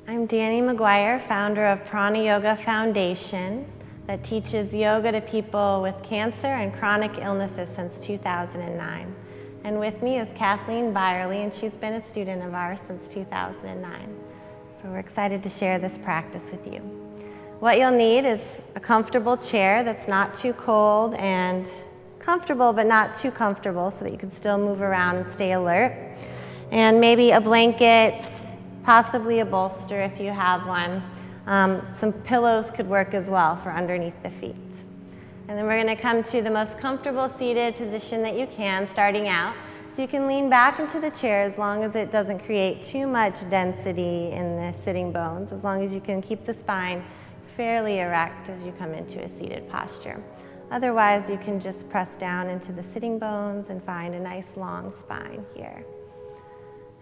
I'm Danny McGuire, founder of Prana Yoga Foundation that teaches yoga to people with cancer and chronic illnesses since 2009. And with me is Kathleen Byerly, and she's been a student of ours since 2009. So we're excited to share this practice with you. What you'll need is a comfortable chair that's not too cold and comfortable but not too comfortable so that you can still move around and stay alert. And maybe a blanket, possibly a bolster if you have one. Some pillows could work as well for underneath the feet. And then we're going to come to the most comfortable seated position that you can, starting out. So you can lean back into the chair as long as it doesn't create too much density in the sitting bones, as long as you can keep the spine fairly erect as you come into a seated posture. Otherwise, you can just press down into the sitting bones and find a nice long spine here.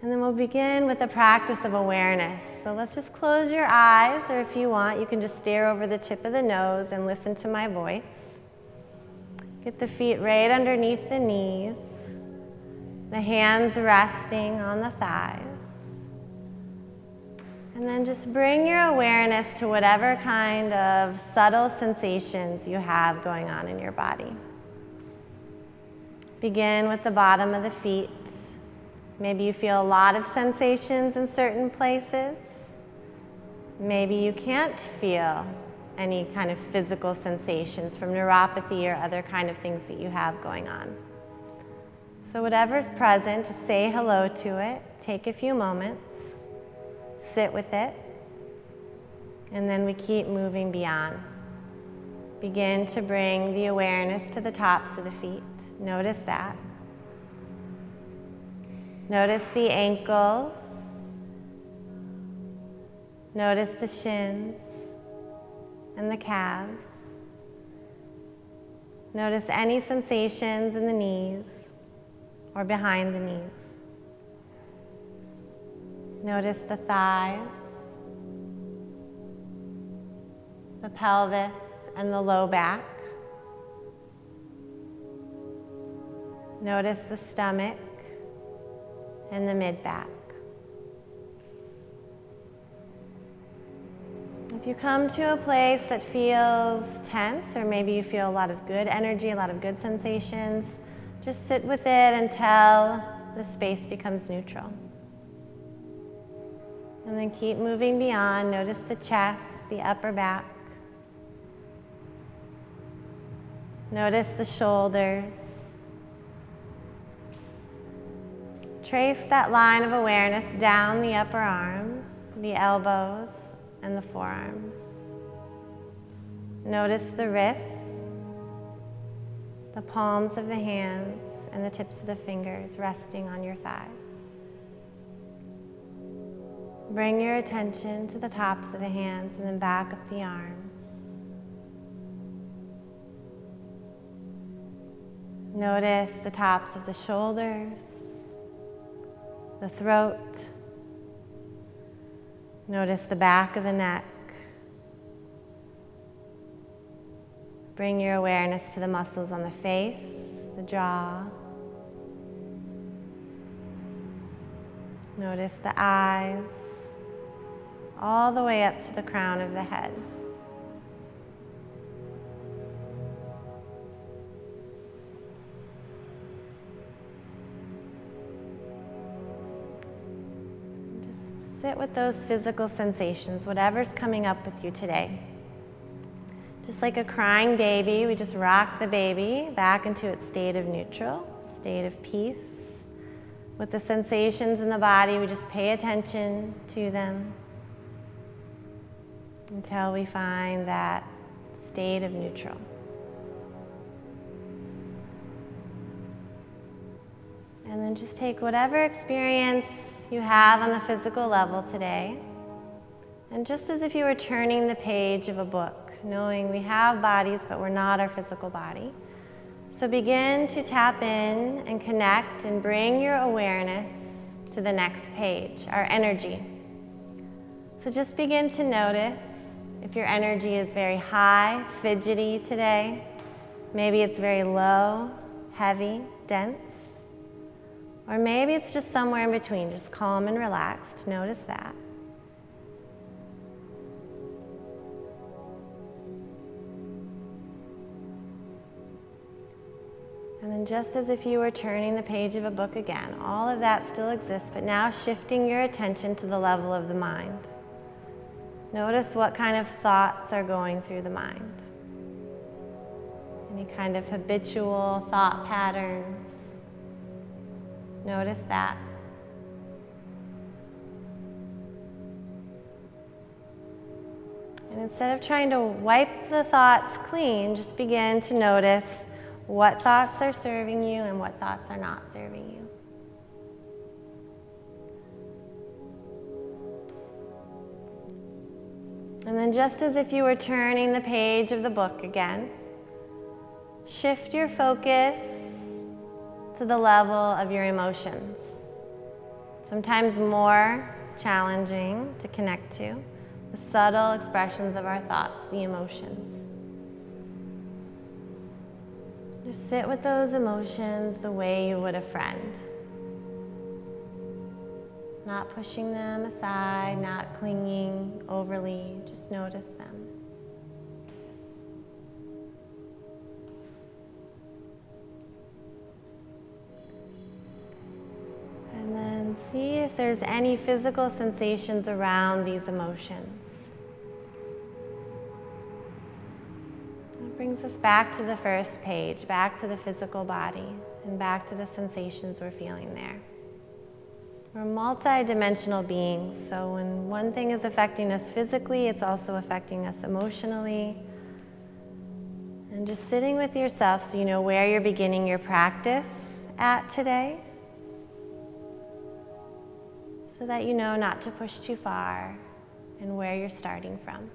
And then we'll begin with a practice of awareness. So let's just close your eyes, or if you want, you can just stare over the tip of the nose and listen to my voice. Get the feet right underneath the knees, the hands resting on the thighs. And then just bring your awareness to whatever kind of subtle sensations you have going on in your body. Begin with the bottom of the feet. Maybe you feel a lot of sensations in certain places. Maybe you can't feel any kind of physical sensations from neuropathy or other kind of things that you have going on. So whatever's present, just say hello to it. Take a few moments, sit with it, and then we keep moving beyond. Begin to bring the awareness to the tops of the feet. Notice that. Notice the ankles. Notice the shins and the calves. Notice any sensations in the knees or behind the knees. Notice the thighs, the pelvis, and the low back. Notice the stomach and the mid-back. If you come to a place that feels tense, or maybe you feel a lot of good energy, a lot of good sensations, just sit with it until the space becomes neutral. And then keep moving beyond. Notice the chest, the upper back. Notice the shoulders. Trace that line of awareness down the upper arm, the elbows, and the forearms. Notice the wrists, the palms of the hands, and the tips of the fingers resting on your thighs. Bring your attention to the tops of the hands and then back up the arms. Notice the tops of the shoulders, the throat. Notice the back of the neck. Bring your awareness to the muscles on the face, the jaw. Notice the eyes, all the way up to the crown of the head. Sit with those physical sensations, whatever's coming up with you today. Just like a crying baby, we just rock the baby back into its state of neutral, state of peace. With the sensations in the body, we just pay attention to them until we find that state of neutral. And then just take whatever experience you have on the physical level today, and just as if you were turning the page of a book, knowing we have bodies but we're not our physical body. So begin to tap in and connect and bring your awareness to the next page, our energy. So just begin to notice if your energy is very high, fidgety today. Maybe it's very low, heavy, dense. Or maybe it's just somewhere in between, just calm and relaxed. Notice that. And then just as if you were turning the page of a book again, all of that still exists, but now shifting your attention to the level of the mind. Notice what kind of thoughts are going through the mind. Any kind of habitual thought patterns. Notice that. And instead of trying to wipe the thoughts clean, just begin to notice what thoughts are serving you and what thoughts are not serving you. And then just as if you were turning the page of the book again, shift your focus to the level of your emotions. Sometimes more challenging to connect to, the subtle expressions of our thoughts, the emotions. Just sit with those emotions the way you would a friend. Not pushing them aside, not clinging overly, just notice them. And then see if there's any physical sensations around these emotions. That brings us back to the first page, back to the physical body, and back to the sensations we're feeling there. We're multi-dimensional beings, so when one thing is affecting us physically, it's also affecting us emotionally. And just sitting with yourself so you know where you're beginning your practice at today, so that you know not to push too far and where you're starting from.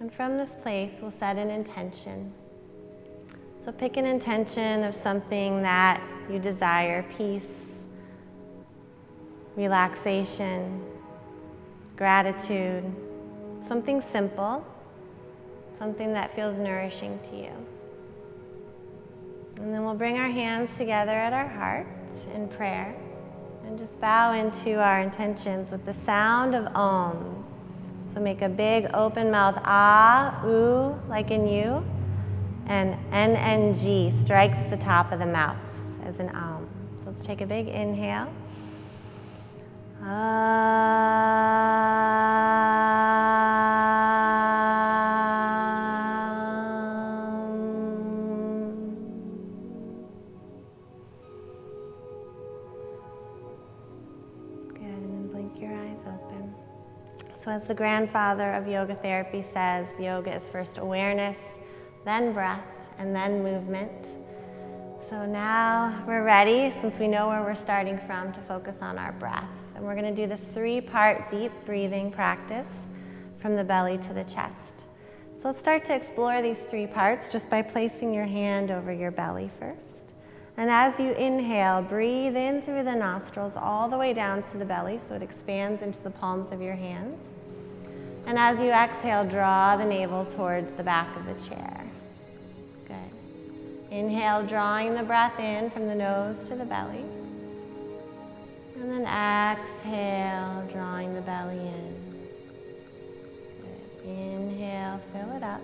And from this place, we'll set an intention. So pick an intention of something that you desire: peace, relaxation, gratitude, something simple, something that feels nourishing to you. And then we'll bring our hands together at our hearts in prayer and just bow into our intentions with the sound of Om. So make a big open mouth Ah, Oo, like in you, and NNG strikes the top of the mouth as an Om. So let's take a big inhale. Good, and then blink your eyes open. So as the grandfather of yoga therapy says, yoga is first awareness, then breath, and then movement. So now we're ready, since we know where we're starting from, to focus on our breath. And we're going to do this 3-part deep breathing practice from the belly to the chest. So let's start to explore these 3 parts just by placing your hand over your belly first. And as you inhale, breathe in through the nostrils all the way down to the belly so it expands into the palms of your hands. And as you exhale, draw the navel towards the back of the chair. Good. Inhale, drawing the breath in from the nose to the belly. And then exhale, drawing the belly in. Good. Inhale, fill it up.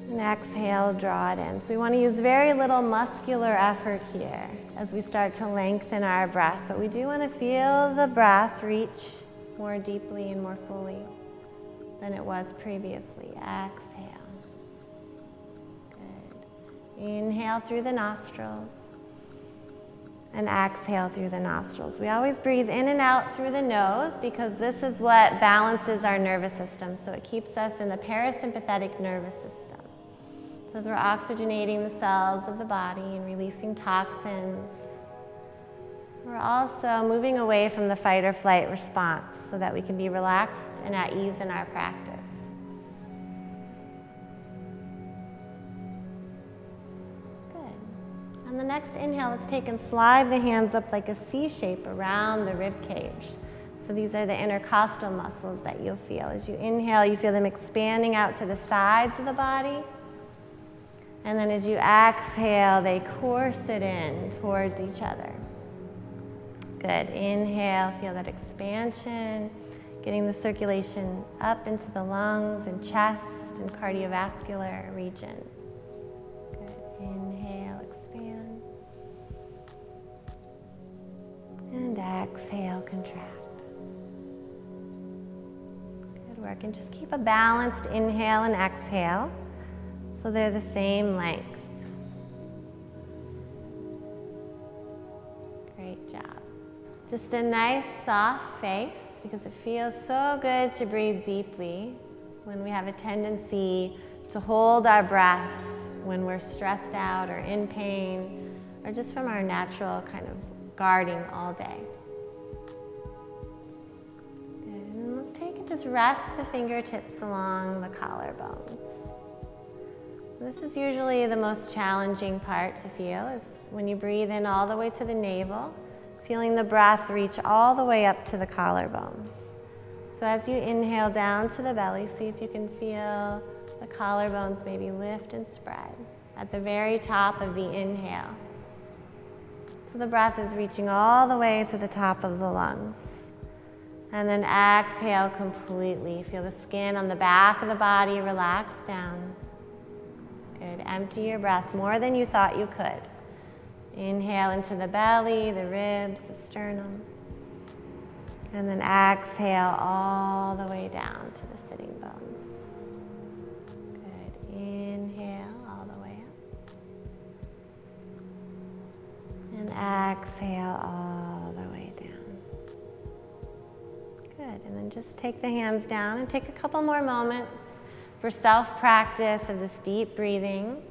And exhale, draw it in. So we want to use very little muscular effort here as we start to lengthen our breath. But we do want to feel the breath reach more deeply and more fully than it was previously. Exhale. Good. Inhale through the nostrils. And exhale through the nostrils. We always breathe in and out through the nose because this is what balances our nervous system. So it keeps us in the parasympathetic nervous system. So as we're oxygenating the cells of the body and releasing toxins, we're also moving away from the fight or flight response so that we can be relaxed and at ease in our practice. On the next inhale, let's take and slide the hands up like a C shape around the rib cage. So these are the intercostal muscles that you'll feel. As you inhale, you feel them expanding out to the sides of the body. And then as you exhale, they corset in towards each other. Good. Inhale, feel that expansion, getting the circulation up into the lungs and chest and cardiovascular region. And exhale, contract. Good work. And just keep a balanced inhale and exhale so they're the same length. Great job. Just a nice soft face, because it feels so good to breathe deeply when we have a tendency to hold our breath when we're stressed out or in pain, or just from our natural kind of guarding all day. Good. And then let's take and just rest the fingertips along the collarbones. This is usually the most challenging part to feel, is when you breathe in all the way to the navel, feeling the breath reach all the way up to the collarbones. So as you inhale down to the belly, see if you can feel the collarbones maybe lift and spread at the very top of the inhale. So the breath is reaching all the way to the top of the lungs. And then exhale completely. Feel the skin on the back of the body relax down. Good. Empty your breath more than you thought you could. Inhale into the belly, the ribs, the sternum. And then exhale all the way down to the sitting bones. Good. Inhale all the way up. And exhale all the way down. Good. And then just take the hands down and take a couple more moments for self-practice of this deep breathing.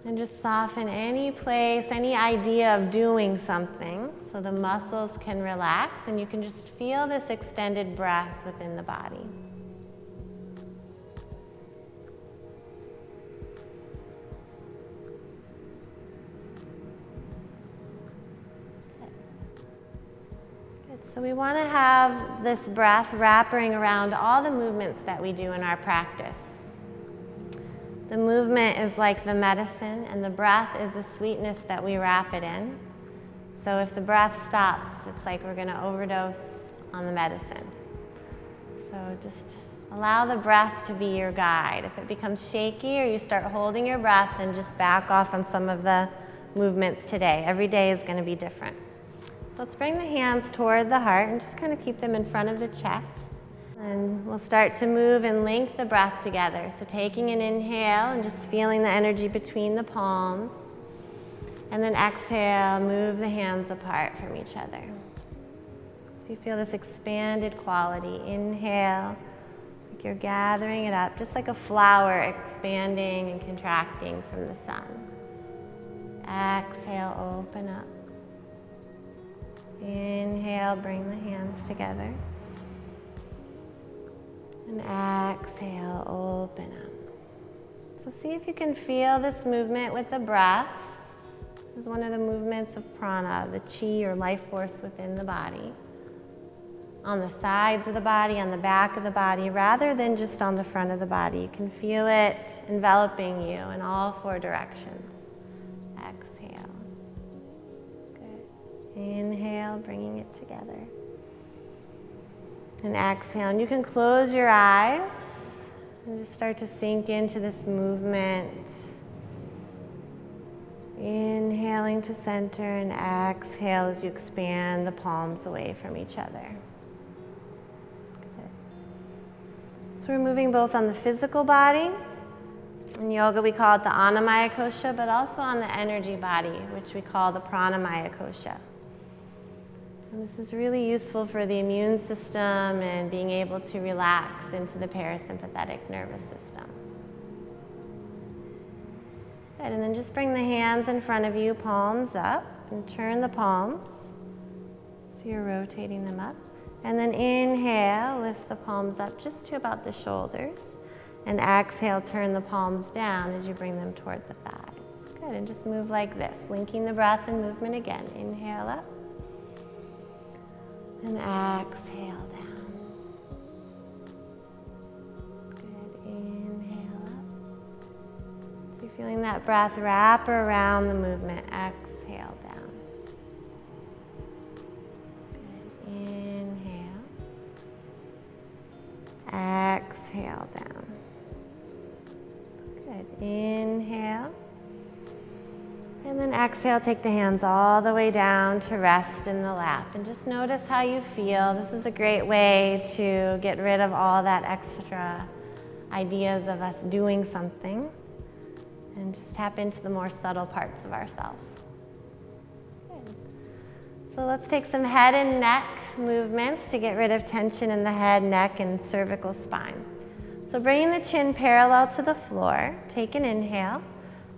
And just soften any place, any idea of doing something so the muscles can relax and you can just feel this extended breath within the body. Good. So we want to have this breath wrapping around all the movements that we do in our practice. The movement is like the medicine, and the breath is the sweetness that we wrap it in. So if the breath stops, it's like we're going to overdose on the medicine. So just allow the breath to be your guide. If it becomes shaky or you start holding your breath, then just back off on some of the movements today. Every day is going to be different. So let's bring the hands toward the heart and just kind of keep them in front of the chest. And we'll start to move and link the breath together. So taking an inhale and just feeling the energy between the palms. And then exhale, move the hands apart from each other. So you feel this expanded quality. Inhale, like you're gathering it up, just like a flower expanding and contracting from the sun. Exhale, open up. Inhale, bring the hands together. And exhale, open up. So see if you can feel this movement with the breath. This is one of the movements of prana, the chi or life force within the body. On the sides of the body, on the back of the body, rather than just on the front of the body. You can feel it enveloping you in all four directions. Exhale. Good. Inhale, bringing it together. And exhale, and you can close your eyes and just start to sink into this movement. Inhaling to center and exhale as you expand the palms away from each other. Good. So we're moving both on the physical body. In yoga we call it the Annamaya Kosha, but also on the energy body, which we call the Pranamaya Kosha. And this is really useful for the immune system and being able to relax into the parasympathetic nervous system. Good, and then just bring the hands in front of you, palms up, and turn the palms. So you're rotating them up. And then inhale, lift the palms up just to about the shoulders. And exhale, turn the palms down as you bring them toward the thighs. Good, and just move like this, linking the breath and movement again. Inhale up. And exhale down. Good. Inhale up. So you're feeling that breath wrap around the movement. Exhale down. Good. Inhale. Exhale down. Good. Inhale. And then exhale, take the hands all the way down to rest in the lap. And just notice how you feel. This is a great way to get rid of all that extra ideas of us doing something and just tap into the more subtle parts of ourselves. Good. So let's take some head and neck movements to get rid of tension in the head, neck, and cervical spine. So bringing the chin parallel to the floor, take an inhale.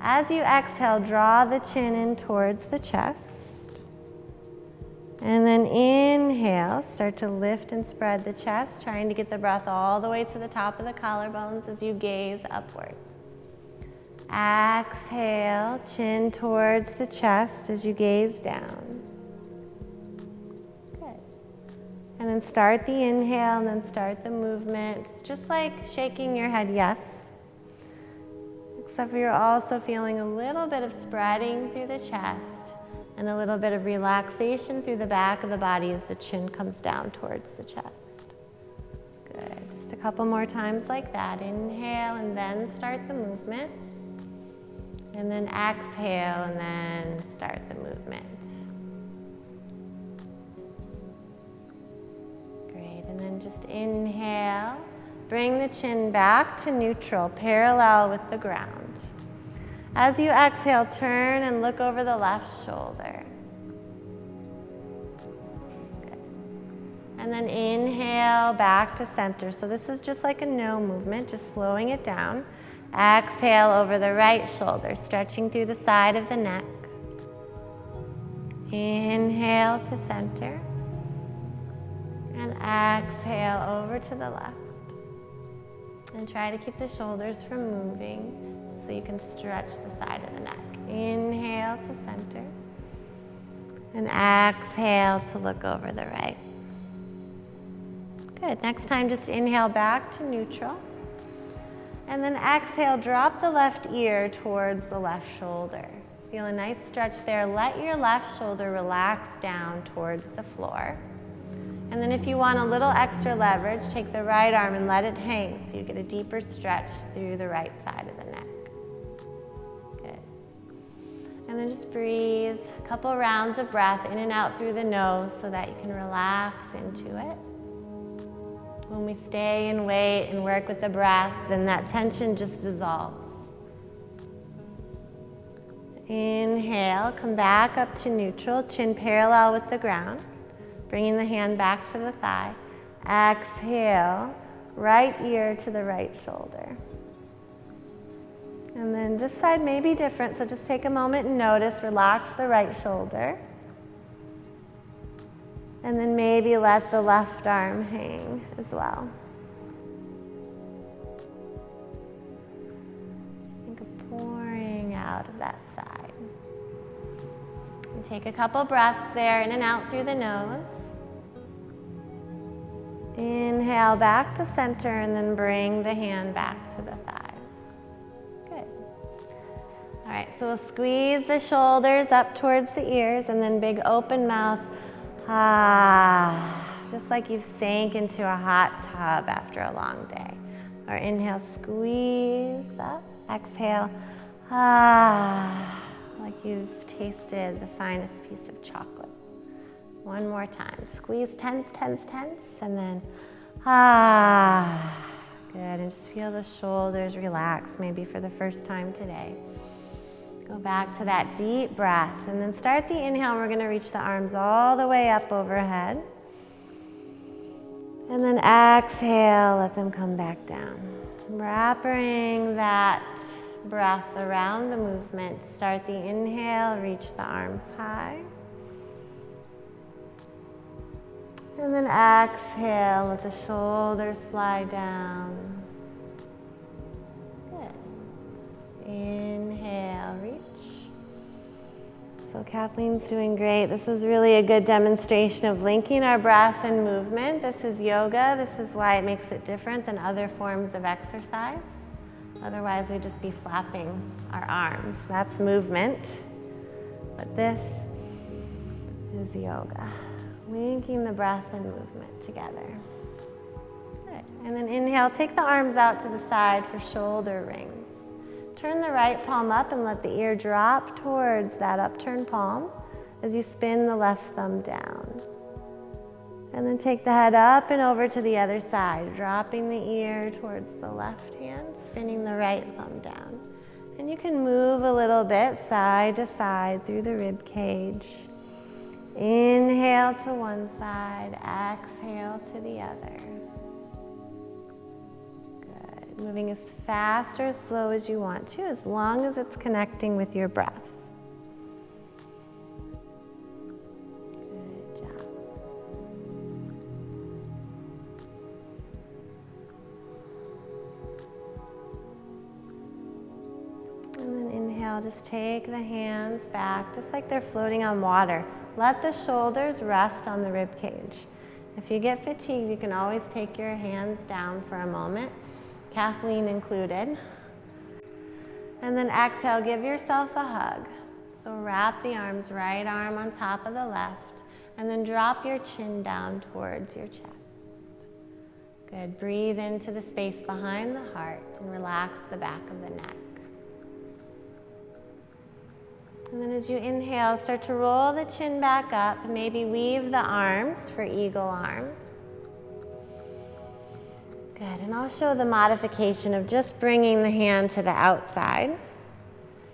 As you exhale, draw the chin in towards the chest. And then inhale, start to lift and spread the chest, trying to get the breath all the way to the top of the collarbones as you gaze upward. Exhale, chin towards the chest as you gaze down. Good. And then start the inhale and then start the movement. It's just like shaking your head yes. Except for you're also feeling a little bit of spreading through the chest and a little bit of relaxation through the back of the body as the chin comes down towards the chest. Good. Just a couple more times like that. Inhale and then start the movement. And then exhale and then start the movement. Great. And then just inhale. Bring the chin back to neutral, parallel with the ground. As you exhale, turn and look over the left shoulder. Good. And then inhale back to center. So this is just like a no movement, just slowing it down. Exhale over the right shoulder, stretching through the side of the neck. Inhale to center. And exhale over to the left. And try to keep the shoulders from moving so you can stretch the side of the neck. Inhale to center. And exhale to look over the right. Good. Next time, just inhale back to neutral. And then exhale, drop the left ear towards the left shoulder. Feel a nice stretch there. Let your left shoulder relax down towards the floor. And then if you want a little extra leverage, take the right arm and let it hang so you get a deeper stretch through the right side of the neck. Good. And then just breathe a couple rounds of breath in and out through the nose so that you can relax into it. When we stay and wait and work with the breath, then that tension just dissolves. Inhale, come back up to neutral, chin parallel with the ground. Bringing the hand back to the thigh. Exhale, right ear to the right shoulder. And then this side may be different, so just take a moment and notice. Relax the right shoulder. And then maybe let the left arm hang as well. Just think of pouring out of that side. And take a couple breaths there, in and out through the nose. Inhale back to center and then bring the hand back to the thighs. Good. All right, so we'll squeeze the shoulders up towards the ears and then big open mouth. Just like you've sank into a hot tub after a long day. Or inhale, squeeze up. Exhale, like you've tasted the finest piece of chocolate. One more time. Squeeze, tense, tense, tense, and then good. And just feel the shoulders relax, maybe for the first time today. Go back to that deep breath, and then start the inhale. We're going to reach the arms all the way up overhead. And then exhale, let them come back down. Wrapping that breath around the movement. Start the inhale, reach the arms high. And then exhale, let the shoulders slide down. Good. Inhale, reach. So Kathleen's doing great. This is really a good demonstration of linking our breath and movement. This is yoga. This is why it makes it different than other forms of exercise. Otherwise, we'd just be flapping our arms. That's movement. But this is yoga. Linking the breath and movement together. Good. And then inhale, take the arms out to the side for shoulder rings. Turn the right palm up and let the ear drop towards that upturned palm as you spin the left thumb down. And then take the head up and over to the other side, dropping the ear towards the left hand, spinning the right thumb down. And you can move a little bit side to side through the rib cage. Inhale to one side, exhale to the other. Good. Moving as fast or as slow as you want to, as long as it's connecting with your breath. Good job. And then inhale, just take the hands back, just like they're floating on water. Let the shoulders rest on the rib cage. If you get fatigued, you can always take your hands down for a moment, Kathleen included. And then exhale, give yourself a hug. So wrap the arms, right arm on top of the left, and then drop your chin down towards your chest. Good. Breathe into the space behind the heart and relax the back of the neck. And then as you inhale, start to roll the chin back up. Maybe weave the arms for eagle arm. Good, and I'll show the modification of just bringing the hand to the outside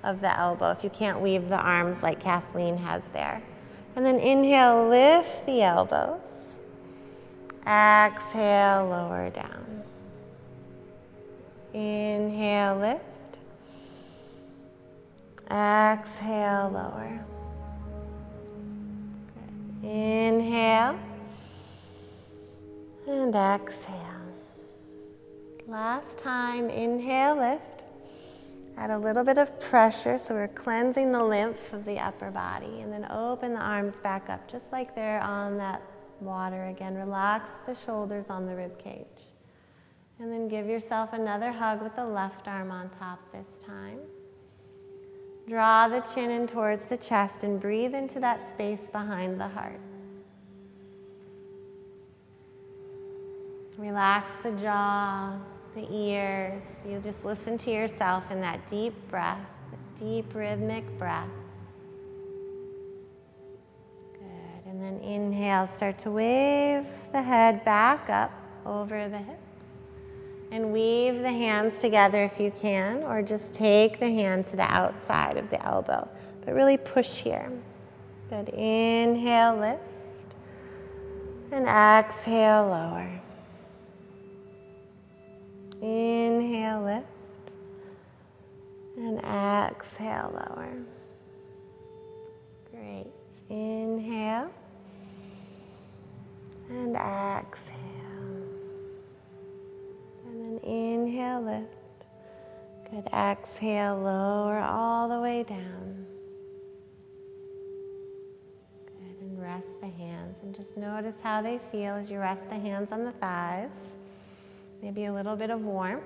of the elbow if you can't weave the arms like Kathleen has there. And then inhale, lift the elbows. Exhale, lower down. Inhale, lift. Exhale, lower. Good. Inhale and exhale. Last time, inhale, lift. Add a little bit of pressure, so we're cleansing the lymph of the upper body. And then open the arms back up, just like they're on that water again. Relax the shoulders on the rib cage. And then give yourself another hug with the left arm on top this time. Draw the chin in towards the chest and breathe into that space behind the heart. Relax the jaw, the ears. You just listen to yourself in that deep breath, deep rhythmic breath. Good. And then inhale, start to wave the head back up over the hips. And weave the hands together if you can, or just take the hand to the outside of the elbow. But really push here. Good. Inhale, lift. And exhale, lower. Inhale, lift. And exhale, lower. Great. Inhale. And exhale. Inhale, lift. Good. Exhale, lower all the way down. Good. And rest the hands. And just notice how they feel as you rest the hands on the thighs. Maybe a little bit of warmth.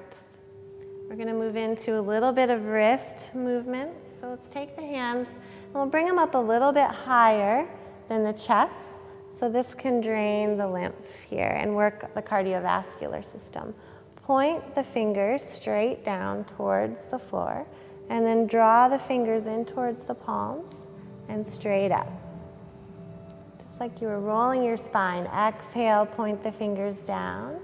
We're going to move into a little bit of wrist movements. So let's take the hands and we'll bring them up a little bit higher than the chest. So this can drain the lymph here and work the cardiovascular system. Point the fingers straight down towards the floor and then draw the fingers in towards the palms and straight up. Just like you were rolling your spine. Exhale, point the fingers down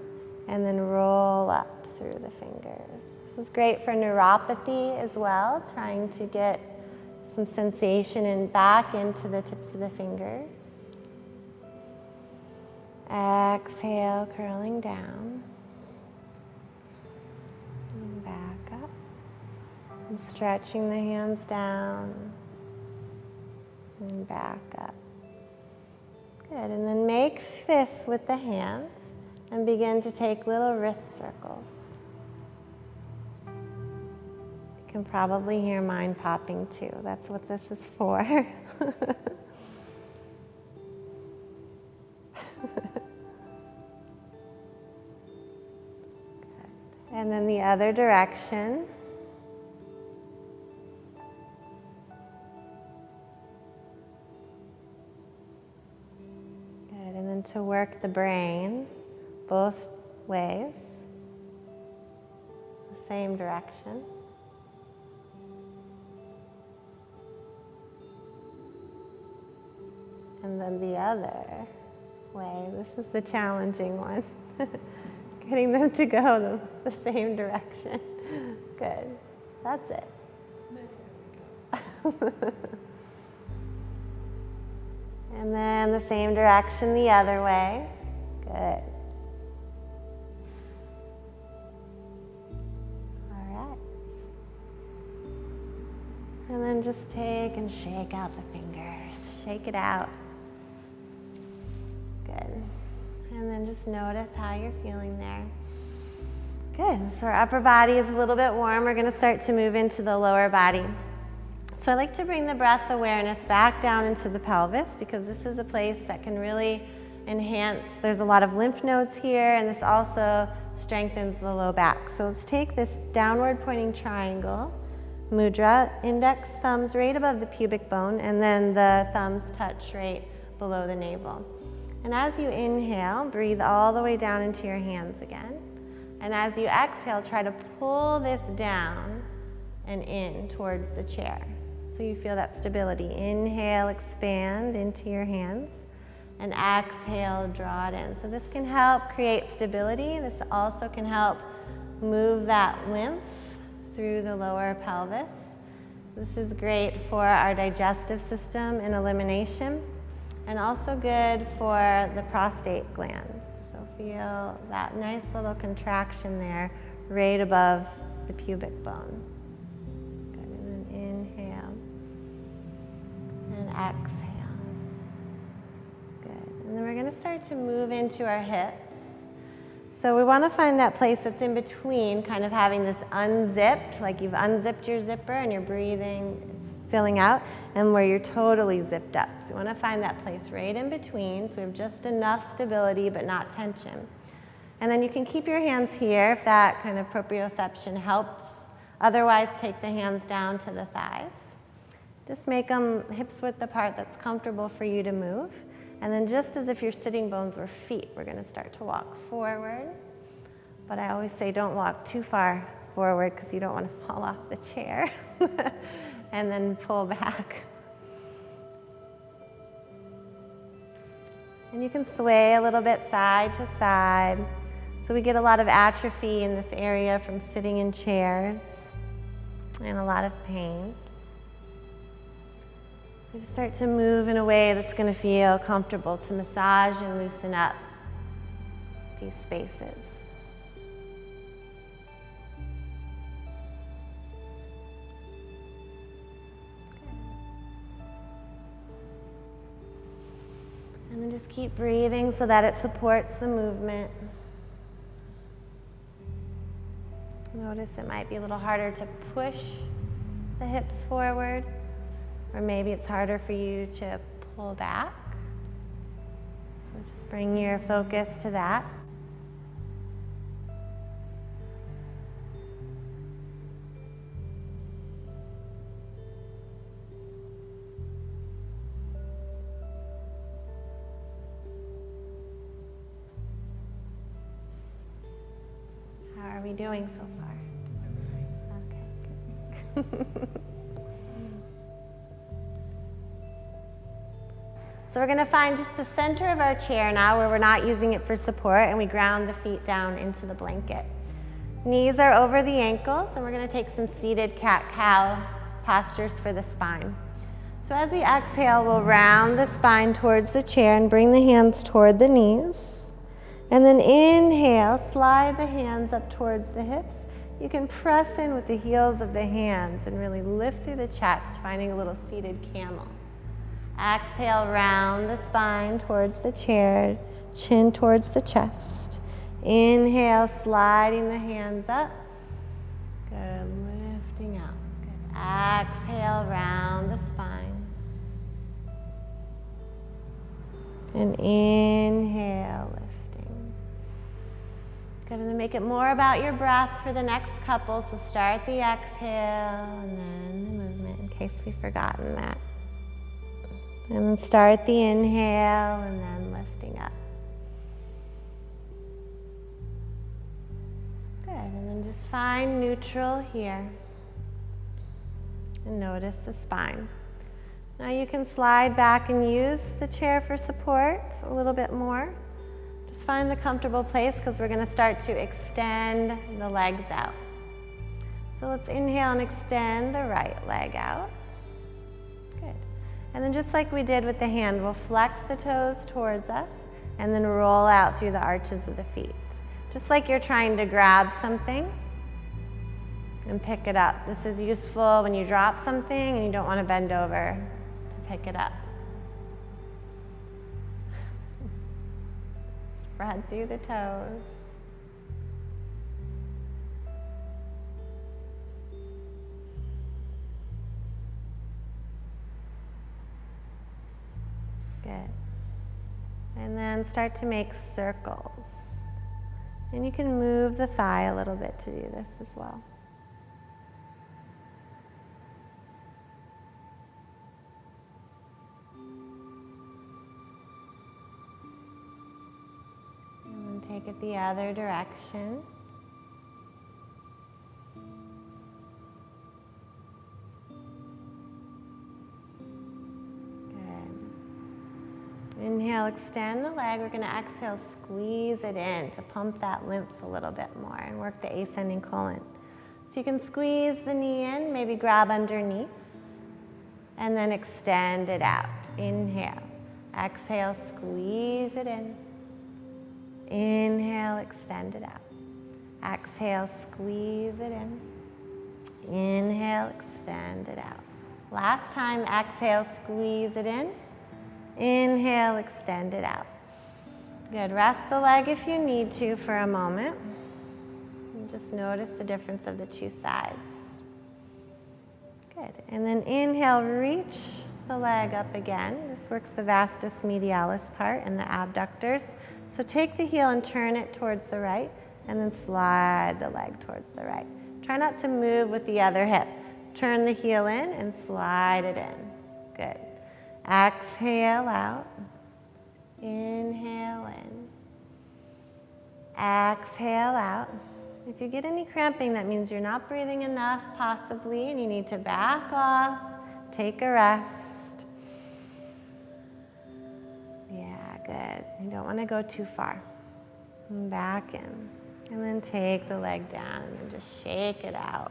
and then roll up through the fingers. This is great for neuropathy as well, trying to get some sensation and back into the tips of the fingers. Exhale, curling down. And back up. And stretching the hands down. And back up. Good. And then make fists with the hands and begin to take little wrist circles. You can probably hear mine popping too. That's what this is for. And then the other direction. Good. And then to work the brain both ways, the same direction. And then the other way. This is the challenging one. Getting them to go the same direction. Good. That's it. And then the same direction the other way. Good. All right. And then just take and shake out the fingers. Shake it out. Good. And then just notice how you're feeling there. Good. So our upper body is a little bit warm. We're going to start to move into the lower body. So I like to bring the breath awareness back down into the pelvis because this is a place that can really enhance. There's a lot of lymph nodes here, and this also strengthens the low back. So let's take this downward pointing triangle mudra, index thumbs right above the pubic bone, and then the thumbs touch right below the navel. And as you inhale, breathe all the way down into your hands again. And as you exhale, try to pull this down and in towards the chair. So you feel that stability. Inhale, expand into your hands. And exhale, draw it in. So this can help create stability. This also can help move that lymph through the lower pelvis. This is great for our digestive system and elimination, and also good for the prostate gland. So feel that nice little contraction there right above the pubic bone. Good, and then inhale and exhale. Good, and then we're going to start to move into our hips. So we want to find that place that's in between, kind of having this unzipped, like you've unzipped your zipper and you're breathing, filling out, and where you're totally zipped up. So we want to find that place right in between, so we have just enough stability but not tension. And then you can keep your hands here if that kind of proprioception helps. Otherwise, take the hands down to the thighs. Just make them hips width apart that's comfortable for you to move. And then just as if your sitting bones were feet, we're going to start to walk forward. But I always say don't walk too far forward because you don't want to fall off the chair. And then pull back. And you can sway a little bit side to side. So we get a lot of atrophy in this area from sitting in chairs and a lot of pain. So just start to move in a way that's going to feel comfortable to massage and loosen up these spaces. And then just keep breathing so that it supports the movement. Notice it might be a little harder to push the hips forward, or maybe it's harder for you to pull back. So just bring your focus to that. How are we doing so far? Okay, good. So we're going to find just the center of our chair now where we're not using it for support, and we ground the feet down into the blanket. Knees are over the ankles, and we're going to take some seated cat-cow postures for the spine. So as we exhale, we'll round the spine towards the chair and bring the hands toward the knees. And then inhale, slide the hands up towards the hips. You can press in with the heels of the hands and really lift through the chest, finding a little seated camel. Exhale, round the spine towards the chair, chin towards the chest. Inhale, sliding the hands up. Good, lifting out. Good. Exhale, round the spine. And inhale, lifting. Good, and then make it more about your breath for the next couple. So start the exhale and then the movement in case we've forgotten that. And then start the inhale and then lifting up. Good, and then just find neutral here. And notice the spine. Now you can slide back and use the chair for support a little bit more. Just find the comfortable place because we're going to start to extend the legs out. So let's inhale and extend the right leg out. Good. And then just like we did with the hand, we'll flex the toes towards us and then roll out through the arches of the feet. Just like you're trying to grab something and pick it up. This is useful when you drop something and you don't want to bend over to pick it up. Spread through the toes. Good. And then start to make circles. And you can move the thigh a little bit to do this as well. And then take it the other direction. Inhale, extend the leg. We're going to exhale, squeeze it in to pump that lymph a little bit more and work the ascending colon. So you can squeeze the knee in, maybe grab underneath, and then extend it out. Inhale, exhale, squeeze it in. Inhale, extend it out. Exhale, squeeze it in. Inhale, extend it out. Last time, exhale, squeeze it in. Inhale, extend it out. Good. Rest the leg if you need to for a moment. And just notice the difference of the two sides. Good. And then inhale, reach the leg up again. This works the vastus medialis part and the abductors. So take the heel and turn it towards the right, and then slide the leg towards the right. Try not to move with the other hip. Turn the heel in and slide it in. Good. Exhale out. Inhale in. Exhale out. If you get any cramping, that means you're not breathing enough, possibly, and you need to back off, take a rest. Yeah, good. You don't want to go too far. And back in. And then take the leg down and just shake it out.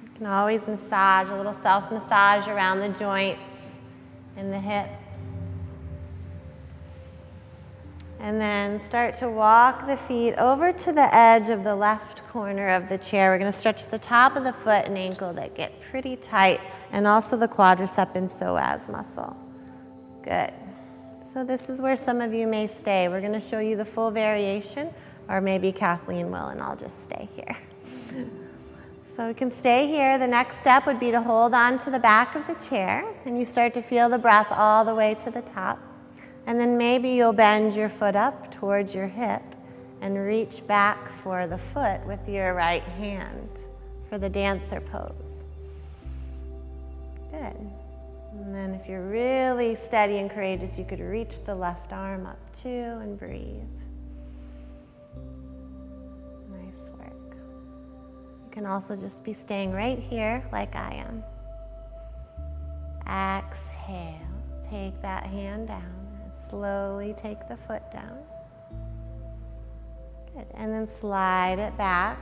You can always massage, a little self-massage around the joints and the hips. And then start to walk the feet over to the edge of the left corner of the chair. We're going to stretch the top of the foot and ankle that get pretty tight, and also the quadricep and psoas muscle. Good. So this is where some of you may stay. We're going to show you the full variation, or maybe Kathleen will, and I'll just stay here. So we can stay here. The next step would be to hold on to the back of the chair, and you start to feel the breath all the way to the top. And then maybe you'll bend your foot up towards your hip and reach back for the foot with your right hand for the dancer pose. Good. And then if you're really steady and courageous, you could reach the left arm up too and breathe. You can also just be staying right here like I am. Exhale. Take that hand down and slowly take the foot down. Good. And then slide it back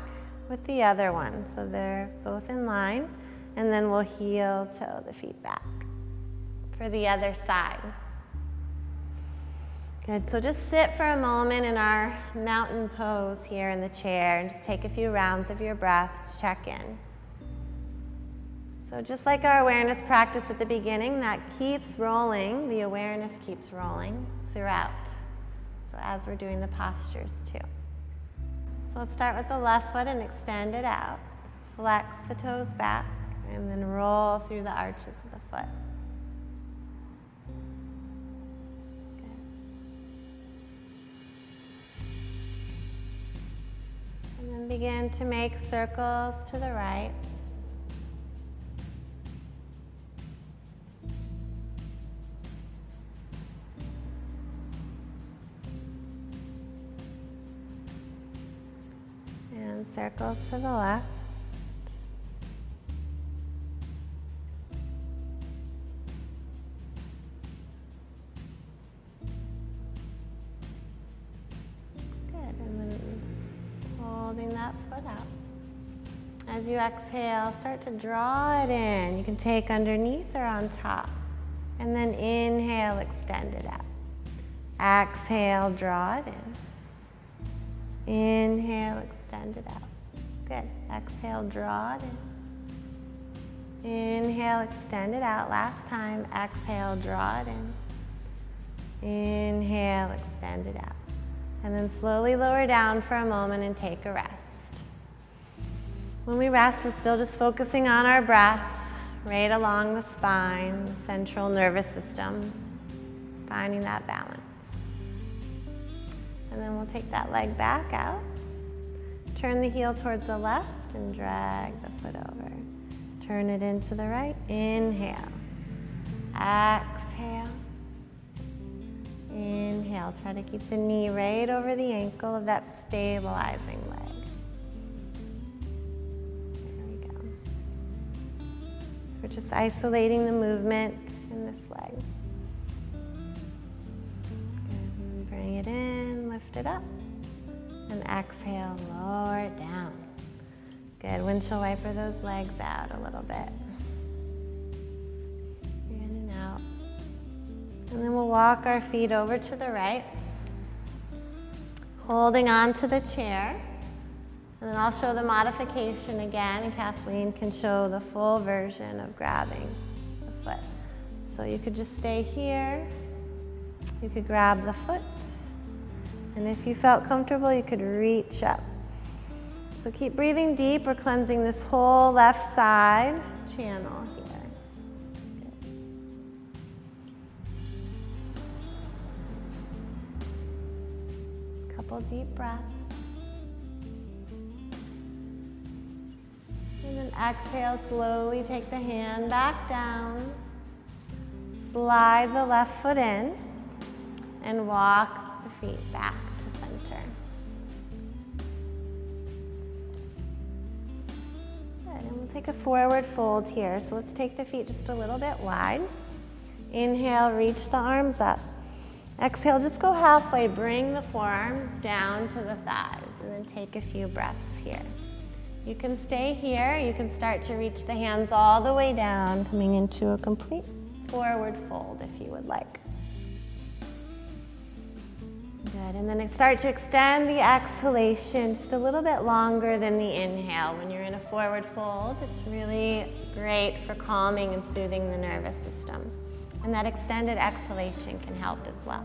with the other one so they're both in line. And then we'll heel toe the feet back for the other side. Good, so just sit for a moment in our mountain pose here in the chair and just take a few rounds of your breath to check in. So just like our awareness practice at the beginning, that keeps rolling, the awareness keeps rolling throughout. So as we're doing the postures too. So let's start with the left foot and extend it out. Flex the toes back and then roll through the arches of the foot. And then begin to make circles to the right. And circles to the left. that foot out. As you exhale, start to draw it in. You can take underneath or on top. And then inhale, extend it out. Exhale, draw it in. Inhale, extend it out. Good. Exhale, draw it in. Inhale, extend it out. Last time. Exhale, draw it in. Inhale, extend it out. And then slowly lower down for a moment and take a rest. When we rest, we're still just focusing on our breath, right along the spine, the central nervous system, finding that balance. And then we'll take that leg back out. Turn the heel towards the left and drag the foot over. Turn it into the right. Inhale. Exhale. Inhale. Try to keep the knee right over the ankle of that stabilizing leg. There we go. So we're just isolating the movement in this leg. Good. Bring it in, lift it up. And exhale, lower it down. Good. Windshield wiper those legs out a little bit. In and out. And then we'll walk our feet over to the right, holding on to the chair. And then I'll show the modification again, and Kathleen can show the full version of grabbing the foot. So you could just stay here. You could grab the foot. And if you felt comfortable, you could reach up. So keep breathing deep. We're cleansing this whole left side channel here. Good. Couple deep breaths. And then exhale, slowly take the hand back down. Slide the left foot in and walk the feet back to center. Good, and we'll take a forward fold here. So let's take the feet just a little bit wide. Inhale, reach the arms up. Exhale, just go halfway. Bring the forearms down to the thighs and then take a few breaths here. You can stay here. You can start to reach the hands all the way down, coming into a complete forward fold if you would like. Good, and then start to extend the exhalation just a little bit longer than the inhale. When you're in a forward fold, it's really great for calming and soothing the nervous system. And that extended exhalation can help as well.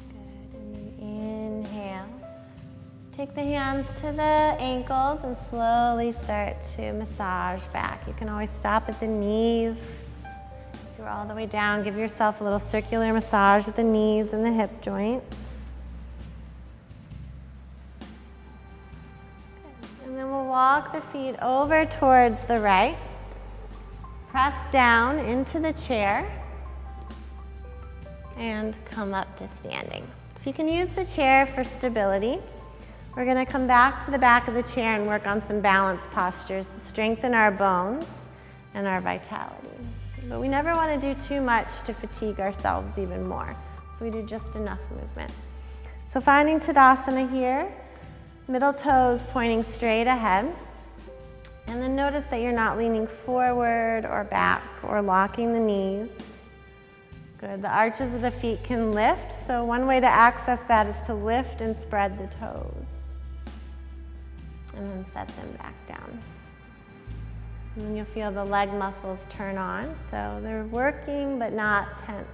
Good, and then inhale. Take the hands to the ankles and slowly start to massage back. You can always stop at the knees. Go all the way down. Give yourself a little circular massage at the knees and the hip joints. Good. And then we'll walk the feet over towards the right. Press down into the chair and come up to standing. So you can use the chair for stability. We're going to come back to the back of the chair and work on some balance postures to strengthen our bones and our vitality. But we never want to do too much to fatigue ourselves even more. So we do just enough movement. So finding Tadasana here, middle toes pointing straight ahead. And then notice that you're not leaning forward or back or locking the knees. Good. The arches of the feet can lift. So one way to access that is to lift and spread the toes. And then set them back down. And then you'll feel the leg muscles turn on. So they're working but not tense.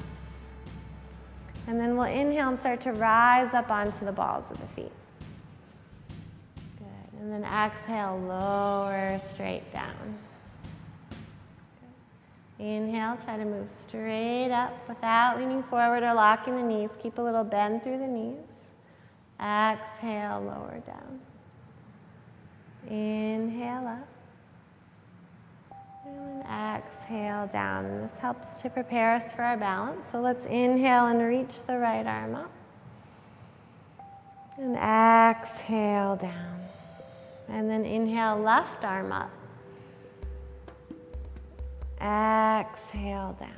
And then we'll inhale and start to rise up onto the balls of the feet. Good. And then exhale, lower straight down. Good. Inhale, try to move straight up without leaning forward or locking the knees. Keep a little bend through the knees. Exhale, lower down. Inhale up. And exhale down. And this helps to prepare us for our balance. So let's inhale and reach the right arm up. And exhale down. And then inhale, left arm up. Exhale down.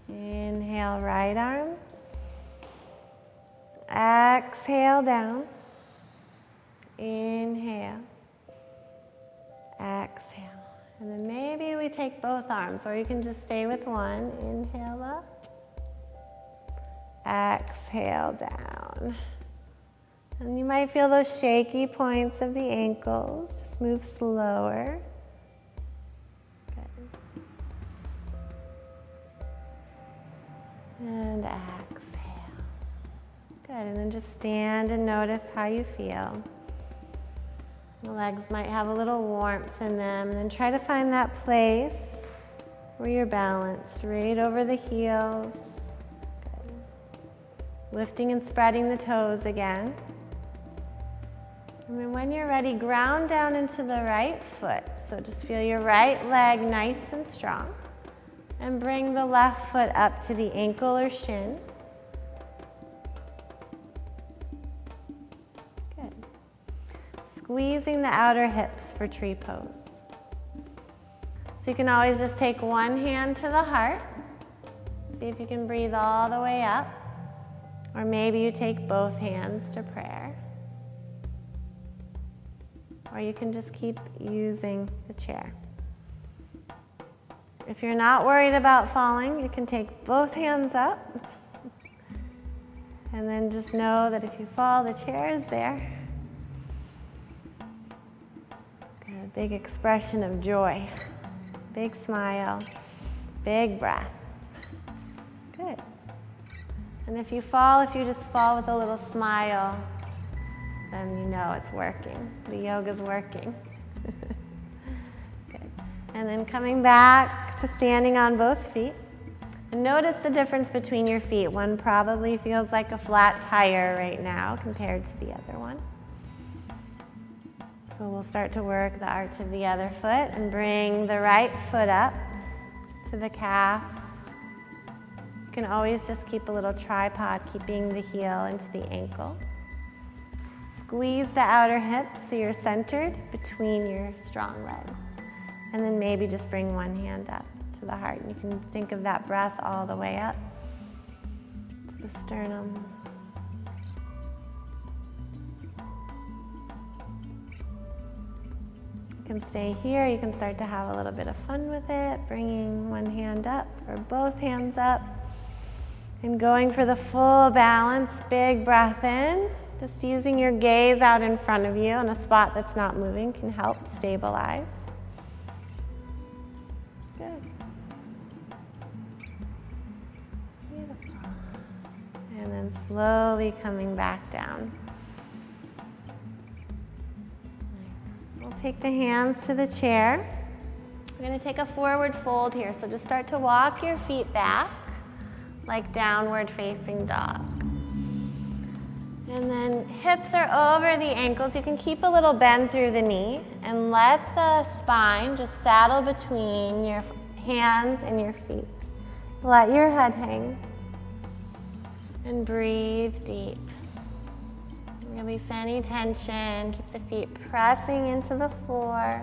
Inhale, right arm. Exhale down. Inhale. Exhale. And then maybe we take both arms, or you can just stay with one. Inhale up. Exhale down. And you might feel those shaky points of the ankles. Just move slower. Good. And exhale. Good. And then just stand and notice how you feel. The legs might have a little warmth in them, and then try to find that place where you're balanced, right over the heels. Good. Lifting and spreading the toes again. And then when you're ready, ground down into the right foot. So just feel your right leg nice and strong. And bring the left foot up to the ankle or shin. Squeezing the outer hips for tree pose. So you can always just take one hand to the heart. See if you can breathe all the way up. Or maybe you take both hands to prayer. Or you can just keep using the chair. If you're not worried about falling, you can take both hands up. And then just know that if you fall, the chair is there. Big expression of joy, big smile, big breath. Good. And if you just fall with a little smile, then you know it's working. The yoga's working. Good. And then coming back to standing on both feet. And notice the difference between your feet. One probably feels like a flat tire right now compared to the other one. So we'll start to work the arch of the other foot and bring the right foot up to the calf. You can always just keep a little tripod, keeping the heel into the ankle. Squeeze the outer hips so you're centered between your strong legs. And then maybe just bring one hand up to the heart. And you can think of that breath all the way up to the sternum. You can stay here, you can start to have a little bit of fun with it, bringing one hand up or both hands up, and going for the full balance. Big breath in, just using your gaze out in front of you in a spot that's not moving can help stabilize. Good. Beautiful. And then slowly coming back down. We'll take the hands to the chair. We're going to take a forward fold here. So just start to walk your feet back like downward facing dog. And then hips are over the ankles. You can keep a little bend through the knee and let the spine just saddle between your hands and your feet. Let your head hang and breathe deep. Release any tension. Keep the feet pressing into the floor.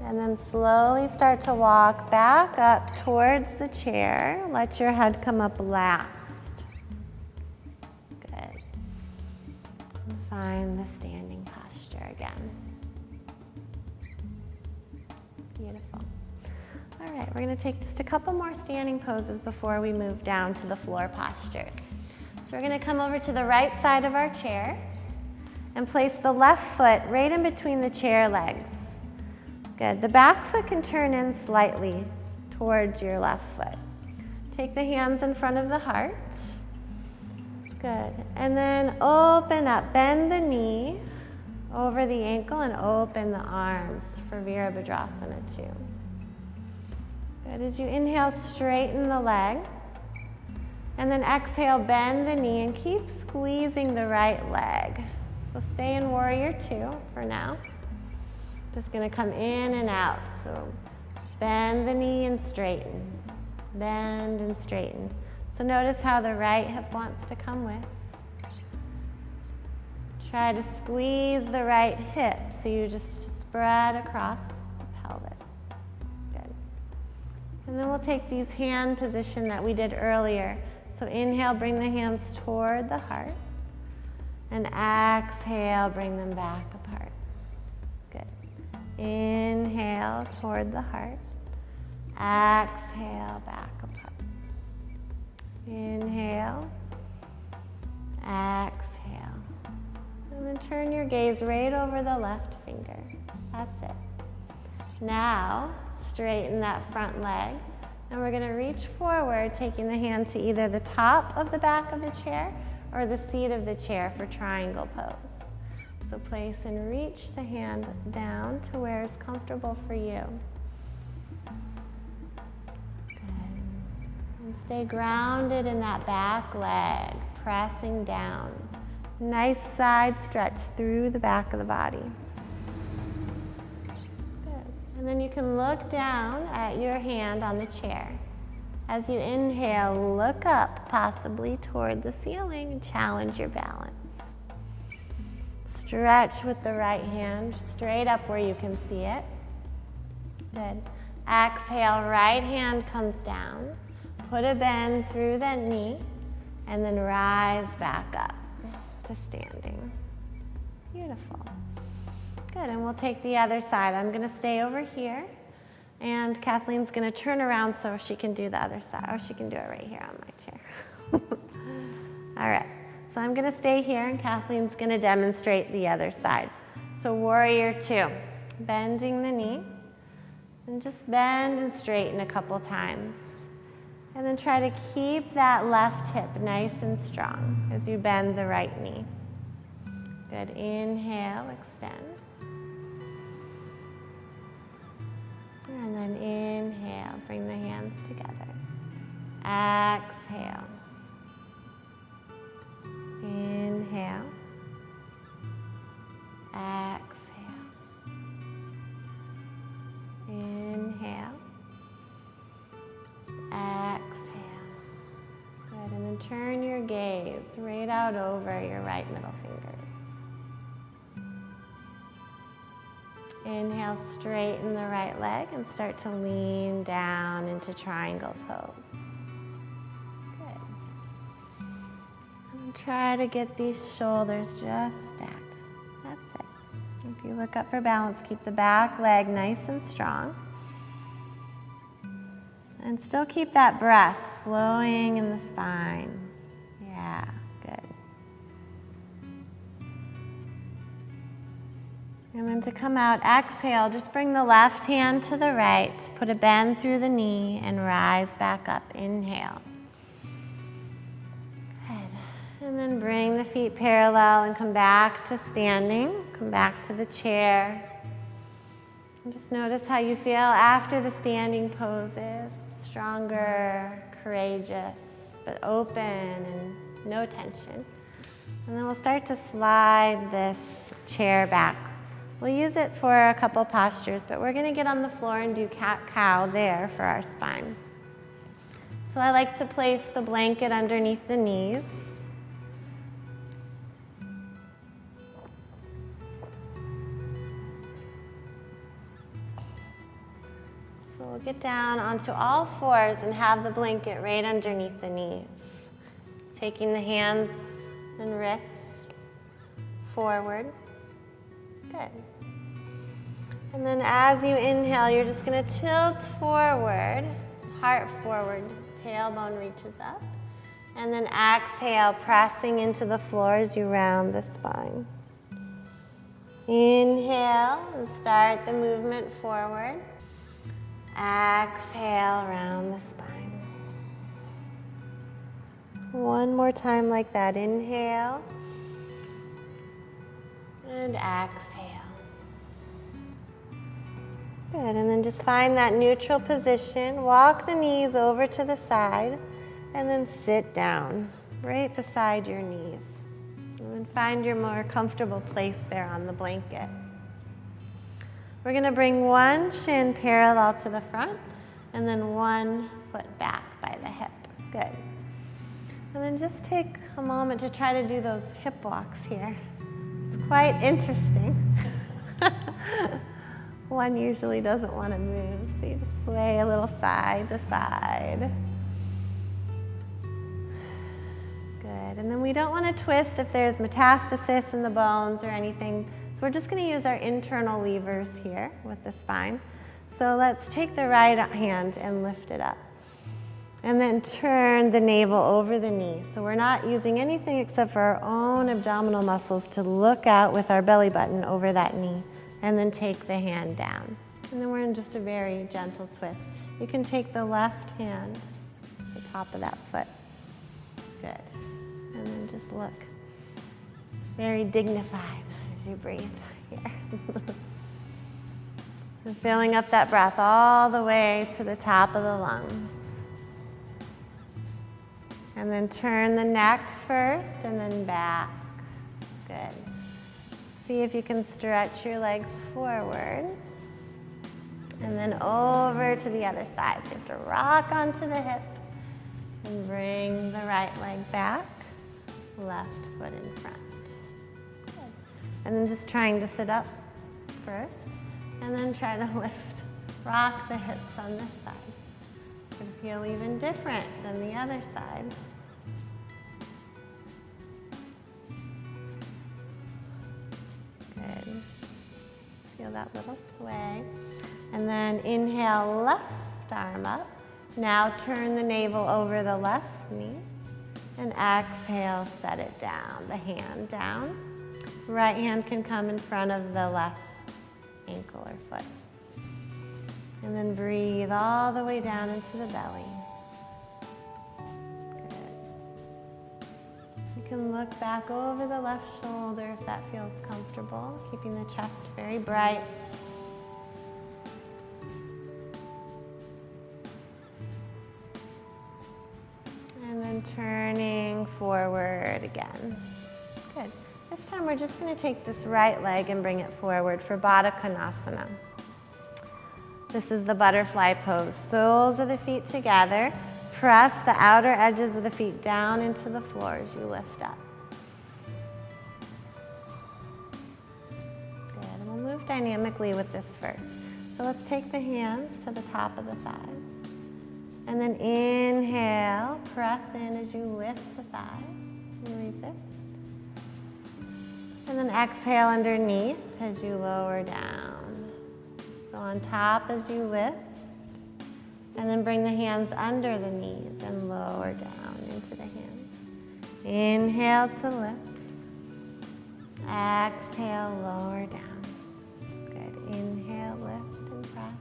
And then slowly start to walk back up towards the chair. Let your head come up last. Good. And find the standing posture again. Beautiful. All right, we're going to take just a couple more standing poses before we move down to the floor postures. So we're going to come over to the right side of our chairs and place the left foot right in between the chair legs. Good. The back foot can turn in slightly towards your left foot. Take the hands in front of the heart. Good. And then open up. Bend the knee over the ankle and open the arms for Virabhadrasana 2. Good. As you inhale, straighten the leg. And then exhale, bend the knee and keep squeezing the right leg. So stay in Warrior 2 for now. Just going to come in and out. So bend the knee and straighten. Bend and straighten. So notice how the right hip wants to come with. Try to squeeze the right hip so you just spread across the pelvis. Good. And then we'll take these hand position that we did earlier. So inhale, bring the hands toward the heart. And exhale, bring them back apart. Good. Inhale toward the heart. Exhale, back apart. Inhale. Exhale. And then turn your gaze right over the left finger. That's it. Now, straighten that front leg. And we're going to reach forward, taking the hand to either the top of the back of the chair or the seat of the chair for triangle pose. So place and reach the hand down to where it's comfortable for you. Good. And stay grounded in that back leg, pressing down. Nice side stretch through the back of the body. Good. And then you can look down at your hand on the chair. As you inhale, look up, possibly toward the ceiling, and challenge your balance. Stretch with the right hand, straight up where you can see it. Good. Exhale, right hand comes down. Put a bend through that knee, and then rise back up to standing. Beautiful. Good, and we'll take the other side. I'm gonna stay over here. And Kathleen's going to turn around so she can do the other side. Or she can do it right here on my chair. All right. So I'm going to stay here, and Kathleen's going to demonstrate the other side. So warrior two. Bending the knee. And just bend and straighten a couple times. And then try to keep that left hip nice and strong as you bend the right knee. Good. Inhale, extend. And then inhale, bring the hands together. Exhale. Inhale. Exhale. Inhale. Exhale. Good, and then turn your gaze right out over your right middle fingers. Inhale, straighten the right leg and start to lean down into triangle pose. Good. And try to get these shoulders just stacked. That's it. If you look up for balance, keep the back leg nice and strong. And still keep that breath flowing in the spine. Yeah, good. And then to come out, exhale, just bring the left hand to the right, put a bend through the knee, and rise back up. Inhale. Good. And then bring the feet parallel and come back to standing. Come back to the chair. And just notice how you feel after the standing poses. Stronger, courageous, but open and no tension. And then we'll start to slide this chair back. We'll use it for a couple postures, but we're going to get on the floor and do cat-cow there for our spine. So I like to place the blanket underneath the knees. So we'll get down onto all fours and have the blanket right underneath the knees. Taking the hands and wrists forward. Good. And then as you inhale, you're just going to tilt forward, heart forward, tailbone reaches up. And then exhale, pressing into the floor as you round the spine. Inhale and start the movement forward. Exhale, round the spine. One more time like that. Inhale and exhale. Good, and then just find that neutral position. Walk the knees over to the side and then sit down right beside your knees. And then find your more comfortable place there on the blanket. We're going to bring one shin parallel to the front and then one foot back by the hip. Good. And then just take a moment to try to do those hip walks here. It's quite interesting. one usually doesn't want to move, so you just sway a little side to side. Good, and then we don't want to twist if there's metastasis in the bones or anything, so we're just going to use our internal levers here with the spine. So let's take the right hand and lift it up. And then turn the navel over the knee. So we're not using anything except for our own abdominal muscles to look out with our belly button over that knee. And then take the hand down. And then we're in just a very gentle twist. You can take the left hand, the top of that foot. Good. And then just look very dignified as you breathe here. And filling up that breath all the way to the top of the lungs. And then turn the neck first and then back. Good. See if you can stretch your legs forward. And then over to the other side. So you have to rock onto the hip and bring the right leg back, left foot in front. Good. And then just trying to sit up first. And then try to lift, rock the hips on this side. Could feel even different than the other side. Good. Feel that little sway. And then inhale, left arm up. Now turn the navel over the left knee. And exhale, set it down, the hand down. Right hand can come in front of the left ankle or foot. And then breathe all the way down into the belly. Good. You can look back over the left shoulder if that feels comfortable, keeping the chest very bright. And then turning forward again. Good. This time we're just going to take this right leg and bring it forward for Baddha Konasana. This is the butterfly pose. Soles of the feet together. Press the outer edges of the feet down into the floor as you lift up. Good. And we'll move dynamically with this first. So let's take the hands to the top of the thighs. And then inhale, press in as you lift the thighs and resist. And then exhale underneath as you lower down. So on top as you lift, and then bring the hands under the knees and lower down into the hands. Inhale to lift. Exhale, lower down. Good. Inhale, lift and press.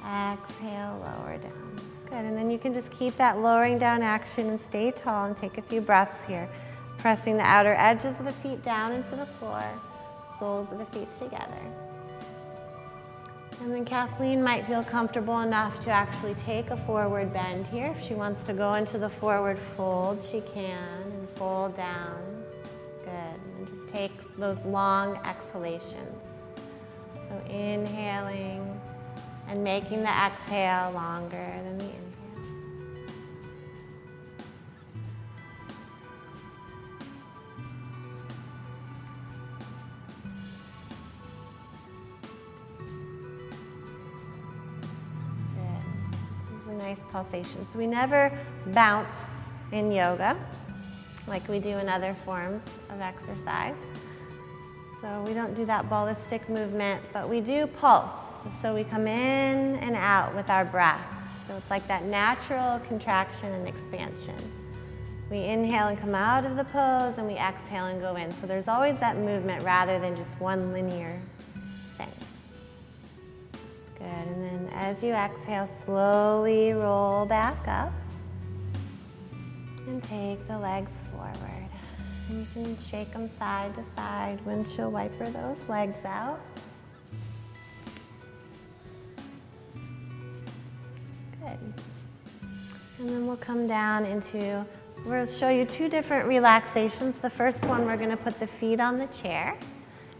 Exhale, lower down. Good. And then you can just keep that lowering down action and stay tall and take a few breaths here. Pressing the outer edges of the feet down into the floor, soles of the feet together. And then Kathleen might feel comfortable enough to actually take a forward bend here. If she wants to go into the forward fold, she can, and fold down. Good. And just take those long exhalations. So inhaling and making the exhale longer than the inhale. Nice pulsation. So we never bounce in yoga like we do in other forms of exercise. So we don't do that ballistic movement, but we do pulse. So we come in and out with our breath. So it's like that natural contraction and expansion. We inhale and come out of the pose, and we exhale and go in. So there's always that movement rather than just one linear thing. Good, and then as you exhale, slowly roll back up and take the legs forward. And you can shake them side to side, windshield wiper those legs out. Good. And then we'll come down into, we'll show you two different relaxations. The first one, we're going to put the feet on the chair.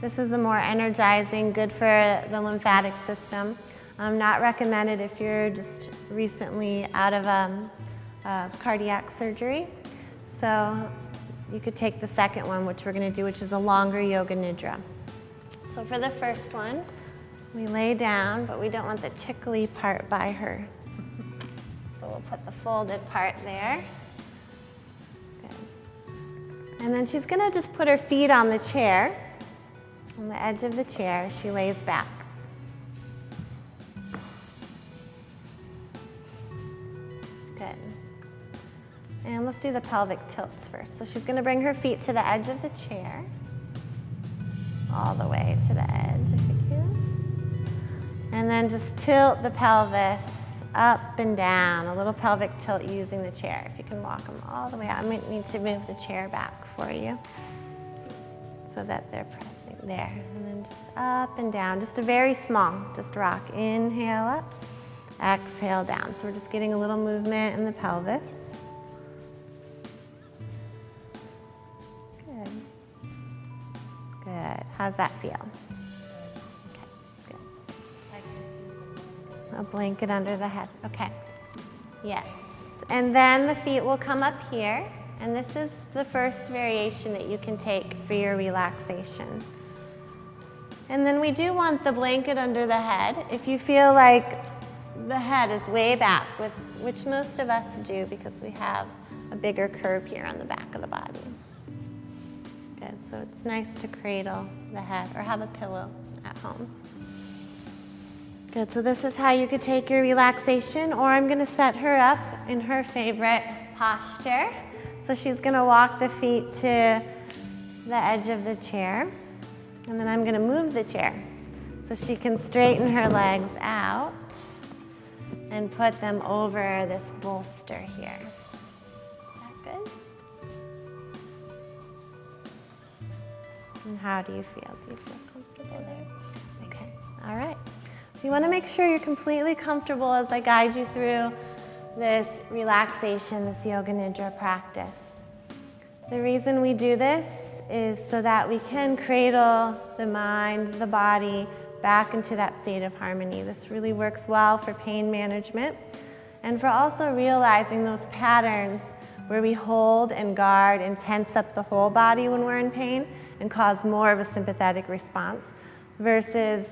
This is a more energizing, good for the lymphatic system. Not recommended if you're just recently out of cardiac surgery. So you could take the second one, which we're going to do, which is a longer yoga nidra. So for the first one, We lay down, but we don't want the tickly part by her. So we'll put the folded part there. Good. And then she's gonna just put her feet on the chair, on the edge of the chair as she lays back. Good. And let's do the pelvic tilts first. So she's gonna bring her feet to the edge of the chair, all the way to the edge if you can. And then just tilt the pelvis up and down, a little pelvic tilt using the chair. If you can walk them all the way out. I might need to move the chair back for you so that they're pressing there. And then just up and down, just a very small, just rock. Inhale up, exhale down. So we're just getting a little movement in the pelvis. Good. Good. How's that feel? A blanket under the head. Okay. Yes. And then the feet will come up here. And this is the first variation that you can take for your relaxation. And then we do want the blanket under the head. If you feel like the head is way back, which most of us do because we have a bigger curve here on the back of the body. Good. So it's nice to cradle the head or have a pillow at home. Good, so this is how you could take your relaxation, or I'm gonna set her up in her favorite posture. So she's gonna walk the feet to the edge of the chair, and then I'm gonna move the chair so she can straighten her legs out and put them over this bolster here. Is that good? And how do you feel? Do you feel comfortable there? Okay, all right. So you want to make sure you're completely comfortable as I guide you through this relaxation, this Yoga Nidra practice. The reason we do this is so that we can cradle the mind, the body, back into that state of harmony. This really works well for pain management and for also realizing those patterns where we hold and guard and tense up the whole body when we're in pain and cause more of a sympathetic response versus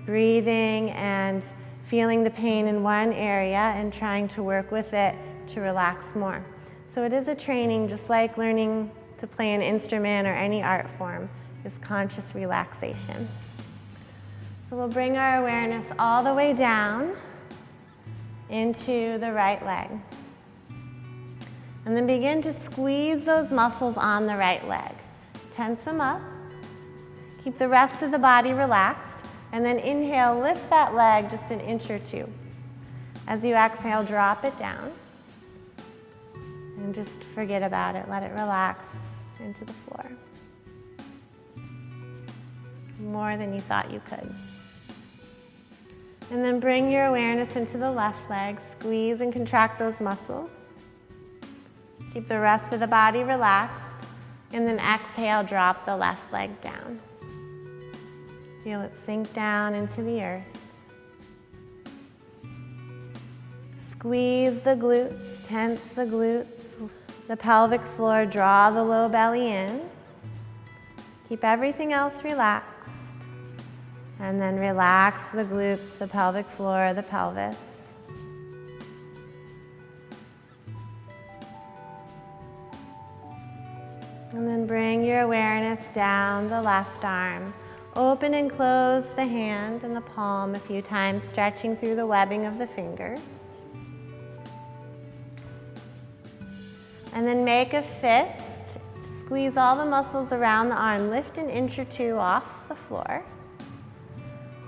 breathing and feeling the pain in one area and trying to work with it to relax more. So it is a training, just like learning to play an instrument or any art form, is conscious relaxation. So we'll bring our awareness all the way down into the right leg. And then begin to squeeze those muscles on the right leg. Tense them up. Keep the rest of the body relaxed. And then inhale, lift that leg just an inch or two. As you exhale, drop it down. And just forget about it. Let it relax into the floor. More than you thought you could. And then bring your awareness into the left leg. Squeeze and contract those muscles. Keep the rest of the body relaxed. And then exhale, drop the left leg down. Feel it sink down into the earth. Squeeze the glutes, tense the glutes, the pelvic floor, draw the low belly in. Keep everything else relaxed. And then relax the glutes, the pelvic floor, the pelvis. And then bring your awareness down the left arm. Open and close the hand and the palm a few times, stretching through the webbing of the fingers. And then make a fist. Squeeze all the muscles around the arm. Lift an inch or two off the floor.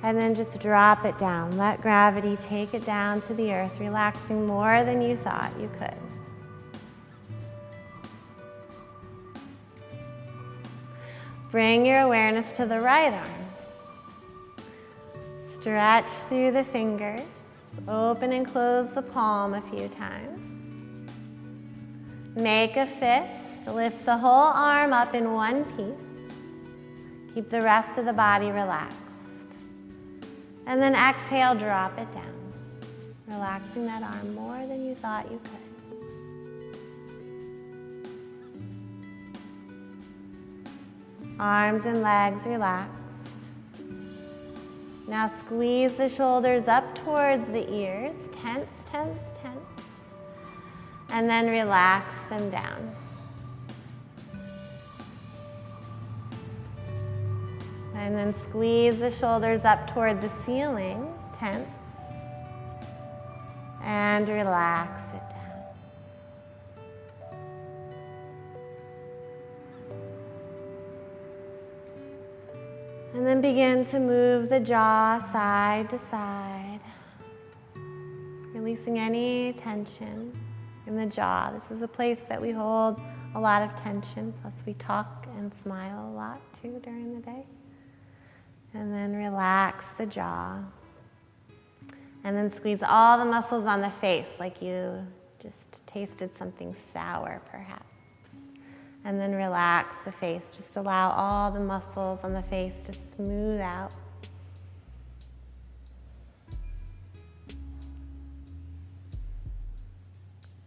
And then just drop it down. Let gravity take it down to the earth, relaxing more than you thought you could. Bring your awareness to the right arm. Stretch through the fingers. Open and close the palm a few times. Make a fist. Lift the whole arm up in one piece. Keep the rest of the body relaxed. And then exhale, drop it down. Relaxing that arm more than you thought you could. Arms and legs relaxed. Now squeeze the shoulders up towards the ears. Tense, tense, tense. And then relax them down. And then squeeze the shoulders up toward the ceiling. Tense. And relax it down. And then begin to move the jaw side to side, releasing any tension in the jaw. This is a place that we hold a lot of tension, plus we talk and smile a lot too during the day. And then relax the jaw. And then squeeze all the muscles on the face like you just tasted something sour perhaps. And then relax the face. Just allow all the muscles on the face to smooth out.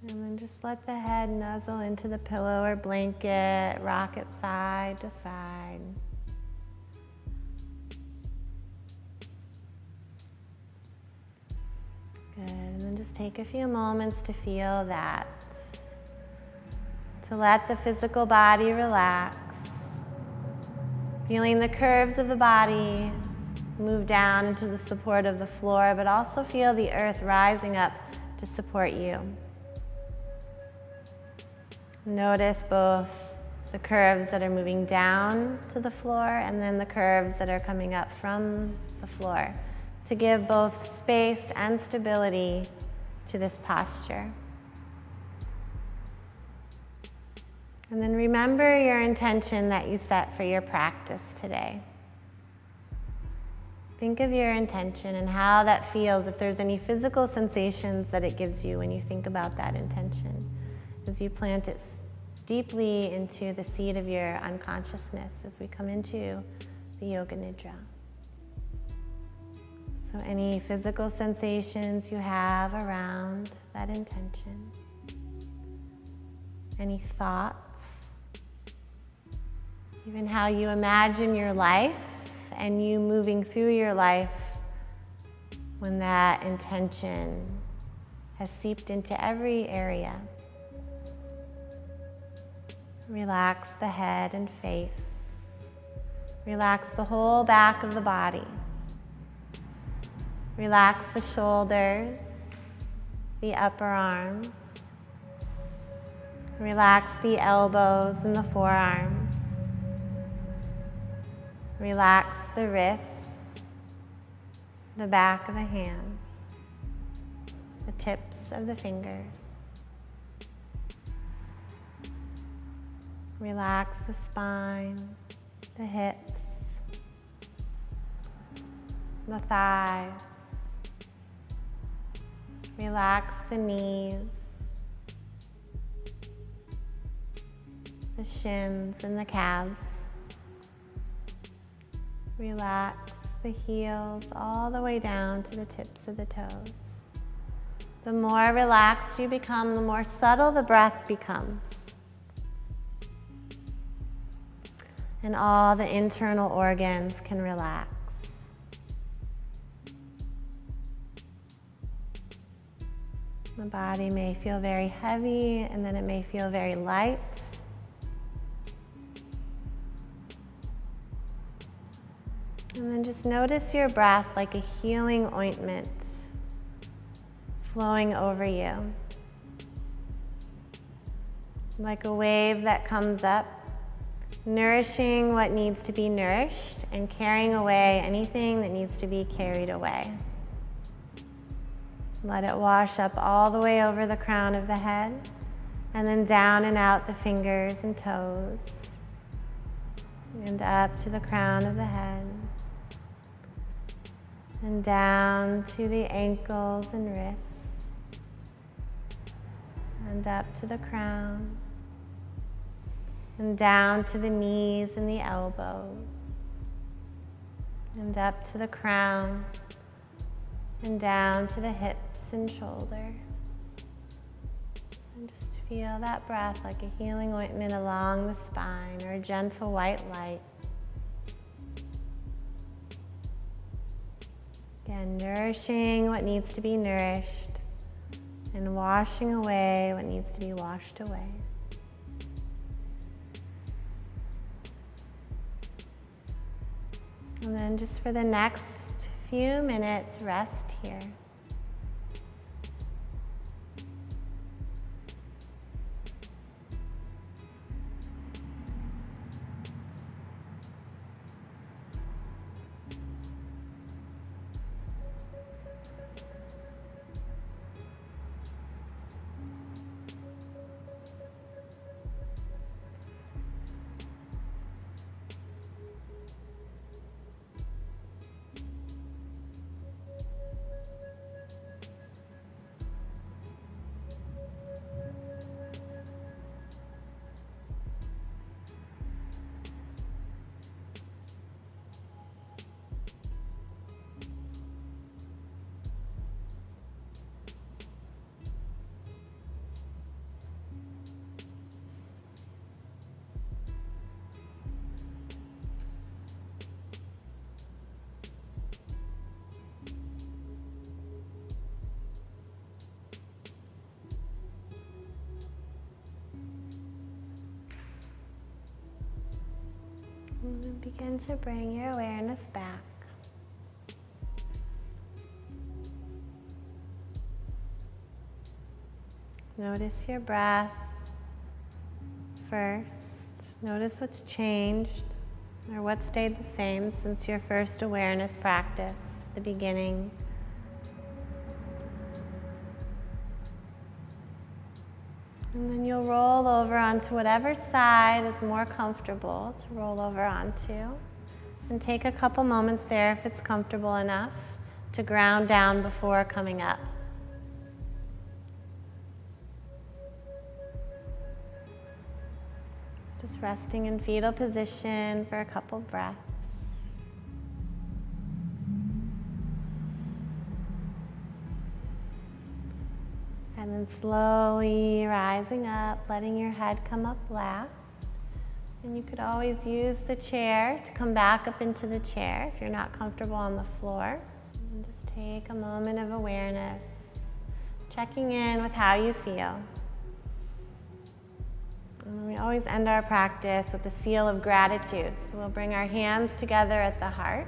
And then just let the head nuzzle into the pillow or blanket, rock it side to side. Good, and then just take a few moments to feel that. To let the physical body relax. Feeling the curves of the body move down into the support of the floor, but also feel the earth rising up to support you. Notice both the curves that are moving down to the floor and then the curves that are coming up from the floor to give both space and stability to this posture. And then remember your intention that you set for your practice today. Think of your intention and how that feels, if there's any physical sensations that it gives you when you think about that intention, as you plant it deeply into the seed of your unconsciousness as we come into the Yoga Nidra. So any physical sensations you have around that intention, any thoughts, even how you imagine your life and you moving through your life when that intention has seeped into every area. Relax the head and face. Relax the whole back of the body. Relax the shoulders, the upper arms. Relax the elbows and the forearms. Relax the wrists, the back of the hands, the tips of the fingers. Relax the spine, the hips, the thighs. Relax the knees, the shins and the calves. Relax the heels all the way down to the tips of the toes. The more relaxed you become, the more subtle the breath becomes. And all the internal organs can relax. The body may feel very heavy, and then it may feel very light. And then just notice your breath like a healing ointment flowing over you. Like a wave that comes up, nourishing what needs to be nourished and carrying away anything that needs to be carried away. Let it wash up all the way over the crown of the head, and then down and out the fingers and toes, and up to the crown of the head, and down to the ankles and wrists, and up to the crown, and down to the knees and the elbows, and up to the crown, and down to the hips and shoulders. And just feel that breath like a healing ointment along the spine, or a gentle white light. Again, nourishing what needs to be nourished and washing away what needs to be washed away. And then just for the next few minutes, rest here. And then begin to bring your awareness back. Notice your breath first. Notice what's changed or what stayed the same since your first awareness practice, the beginning. And then you'll roll over onto whatever side is more comfortable to roll over onto. And take a couple moments there if it's comfortable enough to ground down before coming up. Just resting in fetal position for a couple breaths. And then slowly rising up, letting your head come up last. And you could always use the chair to come back up into the chair if you're not comfortable on the floor. And just take a moment of awareness, checking in with how you feel. And we always end our practice with a seal of gratitude. So we'll bring our hands together at the heart.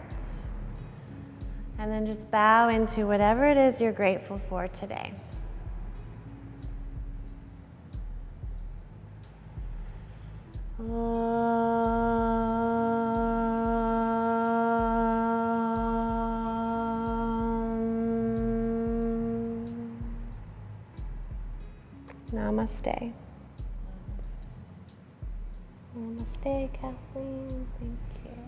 And then just bow into whatever it is you're grateful for today. Namaste. Namaste, Kathleen. Thank you.